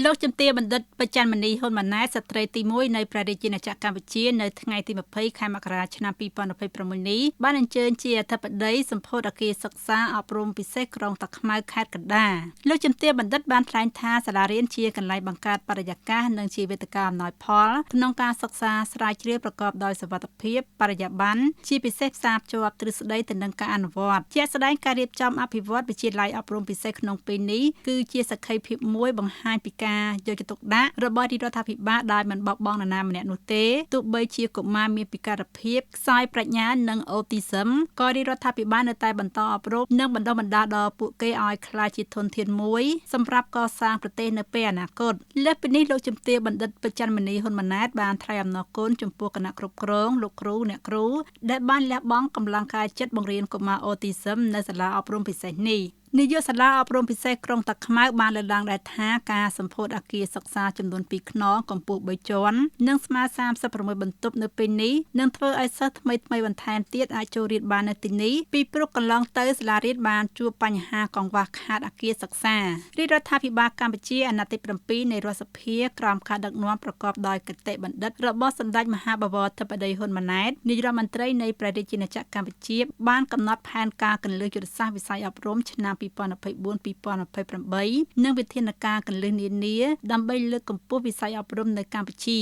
លោកជំទាវបណ្ឌិតបច្ចាន់មនីហ៊ុនម៉ាណែតស្ត្រីទី1នៃព្រះរាជាណាចក្រកម្ពុជានៅថ្ងៃទី20ខែមករាឆ្នាំ2026នេះបានអញ្ជើញជាអធិបតីសម្ពោធអគារសិក្សាអប់រំពិសេសក្រុងតាខ្មៅខេត្តកណ្ដាលលោកជំទាវបណ្ឌិតបានថ្លែងថាសាលារៀនជាកន្លែងបង្កើតបរិយាកាសនិងជាវេទិកាអំណោយផលក្នុងការសិក្សាស្រាវជ្រាវប្រកបដោយសុវត្ថិភាពបរិយាបន្នជាពិសេសផ្សារភ្ជាប់ទ្រឹស្ដីទៅនឹងការអនុវត្តជាក់ស្ដែងការរៀបចំអភិវឌ្ឍវិទ្យាល័យអប់រំពិសេសក្នុងពេលនេះគឺជាសក្ខីភាពមួយបង្ហាញពីការយកចិត្តទុកដាក់របស់រាជរដ្ឋាភិបាលដែលមិនបោះបង់នរណាម្នាក់នោះទេទោះបីជាកុមារមានពិការភាពខ្សោយប្រាជ្ញានិងអូទីសឹមក៏រាជរដ្ឋាភិបាលនៅតែបន្តអប់រំនិងបណ្ដុះបណ្ដាលដល់ពួកគេឲ្យក្លាយជាធនធានមួយសម្រាប់កសាងប្រទេសនៅពេលអនាគតលើសពីនេះលោកជំទាវបណ្ឌិតបច្ចាន់មនីហ៊ុនម៉ាណែតបានថ្លែងអំណរគុណចំពោះគណៈគ្រប់គ្រងលោកគ្រូអ្នកគ្រូដែលបានលះបង់កម្លាំងកាយចិត្តបង្រៀនកុមារអូទីសឹមនៅសាលាអប់រំពិសេសនេះនាយកសាលាអប់រំពិសេសក្រុងតាខ្មៅបានលើកឡើងដែរថាការសម្ពោធអគារសិក្សាចំនួន2ខ្នងកម្ពស់3ជាន់និងស្មើ36បន្ទប់នៅពេលនេះនឹងធ្វើឲ្យសិស្សថ្មីបន្ថែមទៀតអាចចូលរៀនបាននៅទីនេះពីព្រោះកន្លងទៅសាលារៀនបានជួបបញ្ហាកង្វះខាតអគារសិក្សារាជរដ្ឋាភិបាលកម្ពុជាអាណត្តិទី7នៃរដ្ឋសភាក្រោមការដឹកនាំប្រកបដោយគតិបណ្ឌិតរបស់សម្ដេចមហាបវរធិបតីហ៊ុនម៉ាណែតនាយករដ្ឋមន្ត្រីនៃព្រះរាជាណាចក្រកម្ពុជាបានកំណត់ផែនការគន្លឹះយុទ្ធសាស្ត្រវិស័យអប់រំឆ្នាំ2024-2028និងវិធានការគន្លឹះនានាដើម្បីលើកកម្ពស់វិស័យអប់រំនៅកម្ពុជា